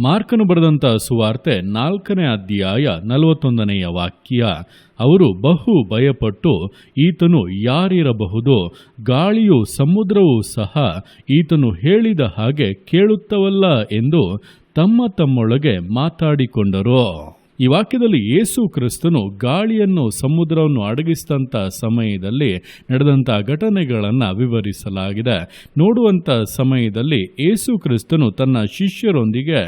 ಮಾರ್ಕನು ಬರೆದಂಥ ಸುವಾರ್ತೆ 4ನೇ ಅಧ್ಯಾಯ 41ನೆಯ ವಾಕ್ಯ. ಅವರು ಬಹು ಭಯಪಟ್ಟು, ಈತನು ಯಾರಿರಬಹುದು? ಗಾಳಿಯೂ ಸಮುದ್ರವೂ ಸಹ ಈತನು ಹೇಳಿದ ಹಾಗೆ ಕೇಳುತ್ತವಲ್ಲ ಎಂದು ತಮ್ಮೊಳಗೆ ಮಾತಾಡಿಕೊಂಡರು. ಈ ವಾಕ್ಯದಲ್ಲಿ ಯೇಸು ಕ್ರಿಸ್ತನು ಗಾಳಿಯನ್ನು ಸಮುದ್ರವನ್ನು ಅಡಗಿಸಿದಂಥ ಸಮಯದಲ್ಲಿ ನಡೆದಂಥ ಘಟನೆಗಳನ್ನು ವಿವರಿಸಲಾಗಿದೆ. ನೋಡುವಂಥ ಸಮಯದಲ್ಲಿ ಯೇಸು ಕ್ರಿಸ್ತನು ತನ್ನ ಶಿಷ್ಯರೊಂದಿಗೆ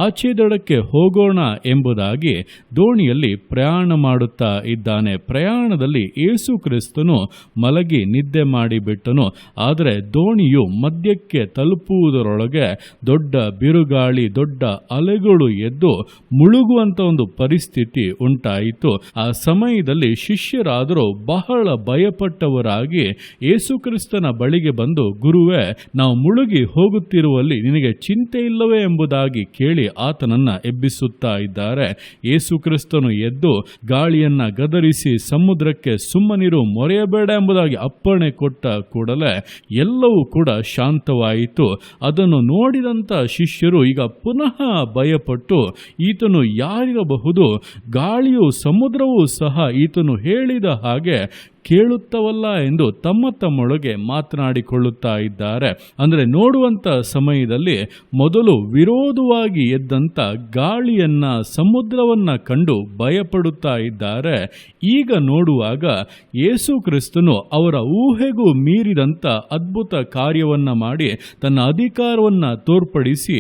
ಆಚೆ ದಡಕ್ಕೆ ಹೋಗೋಣ ಎಂಬುದಾಗಿ ದೋಣಿಯಲ್ಲಿ ಪ್ರಯಾಣ ಮಾಡುತ್ತಾ ಇದ್ದಾನೆ. ಪ್ರಯಾಣದಲ್ಲಿ ಯೇಸು ಕ್ರಿಸ್ತನು ಮಲಗಿ ನಿದ್ದೆ ಮಾಡಿಬಿಟ್ಟನು. ಆದರೆ ದೋಣಿಯು ಮಧ್ಯಕ್ಕೆ ತಲುಪುವುದರೊಳಗೆ ದೊಡ್ಡ ಬಿರುಗಾಳಿ, ದೊಡ್ಡ ಅಲೆಗಳು ಎದ್ದು ಮುಳುಗುವಂಥ ಒಂದು ಪರಿಸ್ಥಿತಿ ಉಂಟಾಯಿತು. ಆ ಸಮಯದಲ್ಲಿ ಶಿಷ್ಯರಾದರೂ ಬಹಳ ಭಯಪಟ್ಟವರಾಗಿ ಯೇಸುಕ್ರಿಸ್ತನ ಬಳಿಗೆ ಬಂದು, ಗುರುವೇ, ನಾವು ಮುಳುಗಿ ಹೋಗುತ್ತಿರುವಲ್ಲಿ ನಿನಗೆ ಚಿಂತೆ ಇಲ್ಲವೇ ಎಂಬುದಾಗಿ ಕೇಳಿ ಆತನನ್ನ ಎಬ್ಬಿಸುತ್ತಾ ಇದ್ದಾರೆ. ಯೇಸುಕ್ರಿಸ್ತನು ಎದ್ದು ಗಾಳಿಯನ್ನ ಗದರಿಸಿ ಸಮುದ್ರಕ್ಕೆ ಸುಮ್ಮನಿರು, ಮೊರೆಯಬೇಡ ಎಂಬುದಾಗಿ ಅಪ್ಪಣೆ ಕೊಟ್ಟ ಕೂಡಲೇ ಎಲ್ಲವೂ ಕೂಡ ಶಾಂತವಾಯಿತು. ಅದನ್ನು ನೋಡಿದಂಥ ಶಿಷ್ಯರು ಈಗ ಪುನಃ ಭಯಪಟ್ಟು, ಈತನು ಯಾರಿರಬಹುದು? ಗಾಳಿಯೂ ಸಮುದ್ರವೂ ಸಹ ಈತನು ಹೇಳಿದ ಹಾಗೆ ಕೇಳುತ್ತವಲ್ಲ ಎಂದು ತಮ್ಮೊಳಗೆ ಮಾತನಾಡಿಕೊಳ್ಳುತ್ತಾ ಇದ್ದಾರೆ. ಅಂದರೆ ನೋಡುವಂಥ ಸಮಯದಲ್ಲಿ ಮೊದಲು ವಿರೋಧವಾಗಿ ಎದ್ದಂಥ ಗಾಳಿಯನ್ನ, ಸಮುದ್ರವನ್ನ ಕಂಡು ಭಯಪಡುತ್ತಾ ಇದ್ದಾರೆ. ಈಗ ನೋಡುವಾಗ ಯೇಸು ಕ್ರಿಸ್ತನು ಅವರ ಊಹೆಗೂ ಮೀರಿದಂಥ ಅದ್ಭುತ ಕಾರ್ಯವನ್ನ ಮಾಡಿ ತನ್ನ ಅಧಿಕಾರವನ್ನು ತೋರ್ಪಡಿಸಿ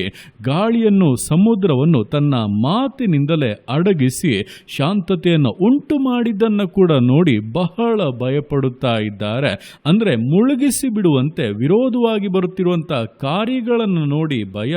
ಗಾಳಿಯನ್ನು, ಸಮುದ್ರವನ್ನು ತನ್ನ ಮಾತಿನಿಂದಲೇ ಅಡಗಿಸಿ ಶಾಂತತೆಯನ್ನು ಉಂಟು ಮಾಡಿದ್ದನ್ನು ಕೂಡ ನೋಡಿ ಬಹಳ ಭಯಪಡುತ್ತಾ ಇದ್ದಾರೆ. ಅಂದರೆ ಮುಳುಗಿಸಿ ಬಿಡುವಂತೆ ವಿರೋಧವಾಗಿ ಬರುತ್ತಿರುವಂಥ ಕಾರ್ಯಗಳನ್ನು ನೋಡಿ ಭಯ.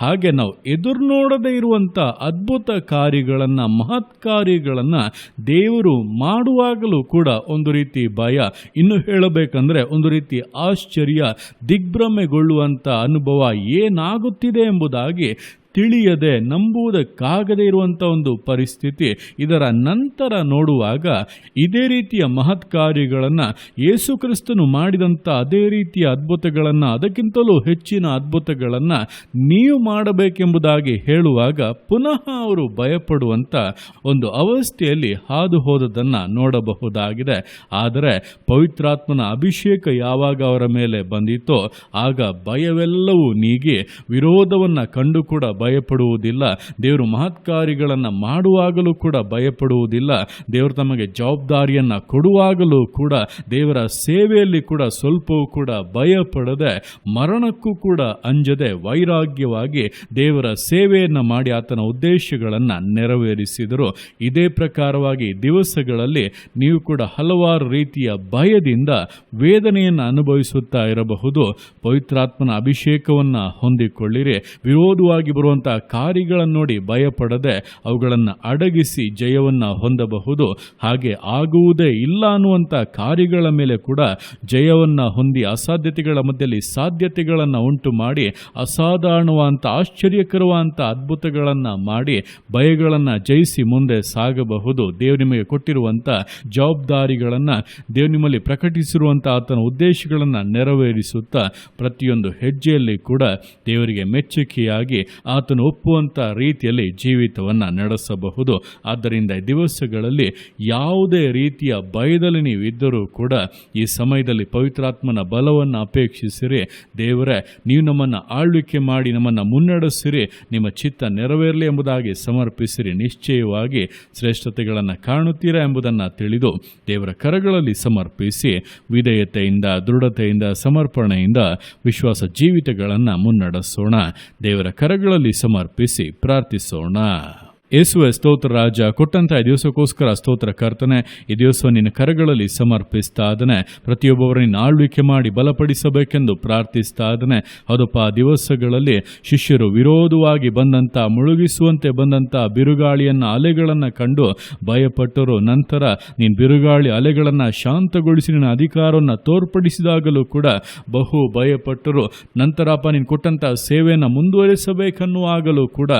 ಹಾಗೆ ನಾವು ಎದುರು ನೋಡದೇ ಇರುವಂಥ ಅದ್ಭುತ ಕಾರ್ಯಗಳನ್ನು, ಮಹತ್ ಕಾರ್ಯಗಳನ್ನು ದೇವರು ಮಾಡುವಾಗಲೂ ಕೂಡ ಒಂದು ರೀತಿ ಭಯ. ಇನ್ನು ಹೇಳಬೇಕಂದ್ರೆ ಒಂದು ರೀತಿ ಆಶ್ಚರ್ಯ, ದಿಗ್ಭ್ರಮೆಗೊಳ್ಳುವಂಥ ಅನುಭವ. ಏನಾಗುತ್ತಿದೆ ಎಂಬುದಾಗಿ ತಿಳಿಯದೆ, ನಂಬುವುದಕ್ಕಾಗದೇ ಇರುವಂಥ ಒಂದು ಪರಿಸ್ಥಿತಿ. ಇದರ ನಂತರ ನೋಡುವಾಗ ಇದೇ ರೀತಿಯ ಮಹತ್ ಕಾರ್ಯಗಳನ್ನು ಯೇಸು ಕ್ರಿಸ್ತನು ಮಾಡಿದಂಥ ಅದೇ ರೀತಿಯ ಅದ್ಭುತಗಳನ್ನು, ಅದಕ್ಕಿಂತಲೂ ಹೆಚ್ಚಿನ ಅದ್ಭುತಗಳನ್ನು ನೀವು ಮಾಡಬೇಕೆಂಬುದಾಗಿ ಹೇಳುವಾಗ ಪುನಃ ಅವರು ಭಯಪಡುವಂಥ ಒಂದು ಅವಸ್ಥೆಯಲ್ಲಿ ಹಾದು ಹೋದದನ್ನು ನೋಡಬಹುದಾಗಿದೆ. ಆದರೆ ಪವಿತ್ರಾತ್ಮನ ಅಭಿಷೇಕ ಯಾವಾಗ ಅವರ ಮೇಲೆ ಬಂದಿತೋ ಆಗ ಭಯವೆಲ್ಲವೂ ನೀಗಿ ವಿರೋಧವನ್ನು ಕಂಡು ಕೂಡ ಭಯಪಡುವುದಿಲ್ಲ. ದೇವರು ಮಹತ್ ಕಾರ್ಯಗಳನ್ನು ಮಾಡುವಾಗಲೂ ಕೂಡ ಭಯಪಡುವುದಿಲ್ಲ. ದೇವರು ತಮಗೆ ಜವಾಬ್ದಾರಿಯನ್ನು ಕೊಡುವಾಗಲೂ ಕೂಡ, ದೇವರ ಸೇವೆಯಲ್ಲಿ ಕೂಡ ಸ್ವಲ್ಪವೂ ಕೂಡ ಭಯಪಡದೆ, ಮರಣಕ್ಕೂ ಕೂಡ ಅಂಜದೆ ವೈರಾಗ್ಯವಾಗಿ ದೇವರ ಸೇವೆಯನ್ನು ಮಾಡಿ ಆತನ ಉದ್ದೇಶಗಳನ್ನು ನೆರವೇರಿಸಿದರು. ಇದೇ ಪ್ರಕಾರವಾಗಿ ದಿವಸಗಳಲ್ಲಿ ನೀವು ಕೂಡ ಹಲವಾರು ರೀತಿಯ ಭಯದಿಂದ ವೇದನೆಯನ್ನು ಅನುಭವಿಸುತ್ತಾ ಇರಬಹುದು. ಪವಿತ್ರಾತ್ಮನ ಅಭಿಷೇಕವನ್ನು ಹೊಂದಿಕೊಳ್ಳಿರಿ. ವಿರೋಧವಾಗಿ ಬರುವಂತಹ ಕಾರ್ಯಗಳನ್ನು ನೋಡಿ ಭಯಪಡದೆ ಅವುಗಳನ್ನು ಅಡಗಿಸಿ ಜಯವನ್ನು ಹೊಂದಬಹುದು. ಹಾಗೆ ಆಗುವುದೇ ಇಲ್ಲ ಅನ್ನುವಂಥ ಕಾರ್ಯಗಳ ಮೇಲೆ ಕೂಡ ಜಯವನ್ನು ಹೊಂದಿ ಅಸಾಧ್ಯತೆಗಳ ಮಧ್ಯದಲ್ಲಿ ಸಾಧ್ಯತೆಗಳನ್ನು ಉಂಟು ಮಾಡಿ ಅಸಾಧಾರಣವಾದಂಥ, ಆಶ್ಚರ್ಯಕರವಾದಂಥ ಅದ್ಭುತಗಳನ್ನು ಮಾಡಿ ಭಯಗಳನ್ನು ಜಯಿಸಿ ಮುಂದೆ ಸಾಗಬಹುದು. ದೇವರು ನಿಮಗೆ ಕೊಟ್ಟಿರುವಂಥ ಜವಾಬ್ದಾರಿಗಳನ್ನು, ದೇವರು ನಿಮ್ಮಲ್ಲಿ ಪ್ರಕಟಿಸಿರುವಂಥ ಆತನ ಉದ್ದೇಶಗಳನ್ನು ನೆರವೇರಿಸುತ್ತಾ ಪ್ರತಿಯೊಂದು ಹೆಜ್ಜೆಯಲ್ಲಿ ಕೂಡ ದೇವರಿಗೆ ಮೆಚ್ಚುಗೆಯಾಗಿ ಆತನು ಒಪ್ಪುವಂಥ ರೀತಿಯಲ್ಲಿ ಜೀವಿತವನ್ನು ನಡೆಸಬಹುದು. ಆದ್ದರಿಂದ ಈ ದಿವಸಗಳಲ್ಲಿ ಯಾವುದೇ ರೀತಿಯ ಭಯದಲ್ಲಿ ನೀವು ಇದ್ದರೂ ಕೂಡ ಈ ಸಮಯದಲ್ಲಿ ಪವಿತ್ರಾತ್ಮನ ಬಲವನ್ನು ಅಪೇಕ್ಷಿಸಿರಿ. ದೇವರೇ, ನೀವು ನಮ್ಮನ್ನು ಆಳ್ವಿಕೆ ಮಾಡಿ ನಮ್ಮನ್ನು ಮುನ್ನಡೆಸಿರಿ, ನಿಮ್ಮ ಚಿತ್ತ ನೆರವೇರಲಿ ಎಂಬುದಾಗಿ ಸಮರ್ಪಿಸಿರಿ. ನಿಶ್ಚಯವಾಗಿ ಶ್ರೇಷ್ಠತೆಗಳನ್ನು ಕಾಣುತ್ತೀರಾ ಎಂಬುದನ್ನು ತಿಳಿದು ದೇವರ ಕರಗಳಲ್ಲಿ ಸಮರ್ಪಿಸಿ ವಿಧೇಯತೆಯಿಂದ, ದೃಢತೆಯಿಂದ, ಸಮರ್ಪಣೆಯಿಂದ ವಿಶ್ವಾಸ ಜೀವಿತಗಳನ್ನು ಮುನ್ನಡೆಸೋಣ. ದೇವರ ಕರಗಳಲ್ಲಿ ಸಮರ್ಪಿಸಿ ಪ್ರಾರ್ಥಿಸೋಣ. ಯೇಸುವೆ, ಸ್ತೋತ್ರ ರಾಜ, ಕೊಟ್ಟಂತ ಈ ದಿವಸಕ್ಕೋಸ್ಕರ ಸ್ತೋತ್ರ ಕರ್ತನೆ. ಈ ದಿವಸ ನಿನ್ನ ಕರಗಳಲ್ಲಿ ಸಮರ್ಪಿಸ್ತಾ ಇದ್ದಾನೆ. ಪ್ರತಿಯೊಬ್ಬರು ನಿನ್ನ ಆಳ್ವಿಕೆ ಮಾಡಿ ಬಲಪಡಿಸಬೇಕೆಂದು ಪ್ರಾರ್ಥಿಸ್ತಾ ಇದ್ದಾನೆ. ಹೌದಪ್ಪ, ದಿವಸಗಳಲ್ಲಿ ಶಿಷ್ಯರು ವಿರೋಧವಾಗಿ ಬಂದಂಥ, ಮುಳುಗಿಸುವಂತೆ ಬಂದಂಥ ಬಿರುಗಾಳಿಯನ್ನು, ಅಲೆಗಳನ್ನು ಕಂಡು ಭಯಪಟ್ಟರು. ನಂತರ ನೀನು ಬಿರುಗಾಳಿ ಅಲೆಗಳನ್ನು ಶಾಂತಗೊಳಿಸಿ ನಿನ್ನ ಅಧಿಕಾರವನ್ನು ತೋರ್ಪಡಿಸಿದಾಗಲೂ ಕೂಡ ಬಹು ಭಯಪಟ್ಟರು. ನಂತರಪ್ಪ ನೀನು ಕೊಟ್ಟಂಥ ಸೇವೆಯನ್ನು ಮುಂದುವರಿಸಬೇಕನ್ನುವಾಗಲೂ ಕೂಡ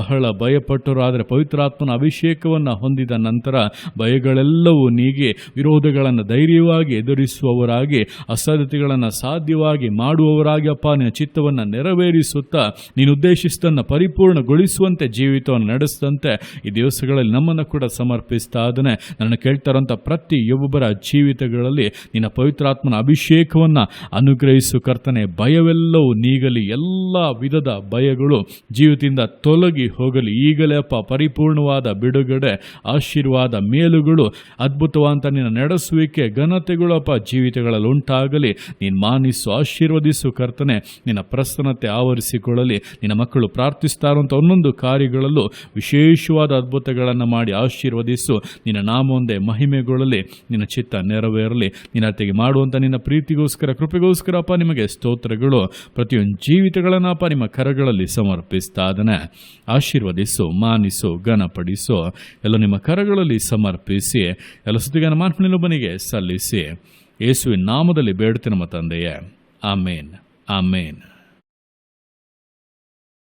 ಬಹಳ ಭಯಪಟ್ಟರು. ಆದರೆ ಪವಿತ್ರಾತ್ಮನ ಅಭಿಷೇಕವನ್ನು ಹೊಂದಿದ ನಂತರ ಭಯಗಳೆಲ್ಲವೂ ನೀಗಿ ವಿರೋಧಗಳನ್ನು ಧೈರ್ಯವಾಗಿ ಎದುರಿಸುವವರಾಗಿ, ಅಸಾಧ್ಯತೆಗಳನ್ನು ಸಾಧ್ಯವಾಗಿ ಮಾಡುವವರಾಗಿ ಅಪ್ಪ ನಿನ್ನ ಚಿತ್ತವನ್ನು ನೆರವೇರಿಸುತ್ತಾ ನೀನು ಉದ್ದೇಶಿಸಿದ್ದನ್ನು ಪರಿಪೂರ್ಣಗೊಳಿಸುವಂತೆ ಜೀವಿತವನ್ನು ನಡೆಸಿದಂತೆ ಈ ದಿವಸಗಳಲ್ಲಿ ನಮ್ಮನ್ನು ಕೂಡ ಸಮರ್ಪಿಸ್ತಾ ಇದ್ದಾನೆ. ನನ್ನ ಕೇಳ್ತಾರಂಥ ಪ್ರತಿಯೊಬ್ಬರ ಜೀವಿತಗಳಲ್ಲಿ ನಿನ್ನ ಪವಿತ್ರಾತ್ಮನ ಅಭಿಷೇಕವನ್ನು ಅನುಗ್ರಹಿಸು ಕರ್ತನೆ. ಭಯವೆಲ್ಲವೂ ನೀಗಲಿ, ಎಲ್ಲ ವಿಧದ ಭಯಗಳು ಜೀವಿತದಿಂದ ತೊಲಗಿ ಹೋಗಲಿ. ಈಗಲೇ ಅಪ್ಪ ಪರಿಪೂರ್ಣವಾದ ಬಿಡುಗಡೆ, ಆಶೀರ್ವಾದ, ಮೇಲುಗಳು, ಅದ್ಭುತವಾದ ನಿನ್ನ ನಡೆಸುವಿಕೆ, ಘನತೆಗಳು ಅಪ್ಪ ಜೀವಿತಗಳಲ್ಲಿ ಉಂಟಾಗಲಿ. ನೀನು ಮಾನಿಸು, ಆಶೀರ್ವದಿಸು ಕರ್ತನೆ. ನಿನ್ನ ಪ್ರಸನ್ನತೆ ಆವರಿಸಿಕೊಳ್ಳಲಿ. ನಿನ್ನ ಮಕ್ಕಳು ಪ್ರಾರ್ಥಿಸ್ತಾ ಇರುವಂಥ ಒಂದೊಂದು ಕಾರ್ಯಗಳಲ್ಲೂ ವಿಶೇಷವಾದ ಅದ್ಭುತಗಳನ್ನು ಮಾಡಿ ಆಶೀರ್ವದಿಸು. ನಿನ್ನ ನಾಮೊಂದೇ ಮಹಿಮೆಗೊಳ್ಳಲಿ, ನಿನ್ನ ಚಿತ್ತ ನೆರವೇರಲಿ. ನಿನ್ನ ತೆಗೆ ಮಾಡುವಂಥ ನಿನ್ನ ಪ್ರೀತಿಗೋಸ್ಕರ, ಕೃಪೆಗೋಸ್ಕರ ಅಪ್ಪ ನಿಮಗೆ ಸ್ತೋತ್ರಗಳು. ಪ್ರತಿಯೊಂದು ಜೀವಿತಗಳನ್ನು ಅಪ್ಪ ನಿಮ್ಮ ಕರಗಳಲ್ಲಿ ಸಮರ್ಪಿಸ್ತಾ ಇದ್ದಾನೆ. ಆಶೀರ್ವದಿಸು, ಮಾನಿಸು, ಘನಪಡಿಸು. ಎಲ್ಲ ನಿಮ್ಮ ಕರಗಳಲ್ಲಿ ಸಮರ್ಪಿಸಿ ಎಲ್ಲ ಸ್ತುತಿಯನ್ನು ಮಾನ್ಪನಿಲೊಬ್ಬನಿಗೆ ಸಲ್ಲಿಸಿ ಯೇಸುವಿನ ನಾಮದಲ್ಲಿ ಬೇಡುತ್ತೇನೆ ನಮ್ಮ ತಂದೆಯೇ. ಆಮೇನ್, ಆಮೇನ್.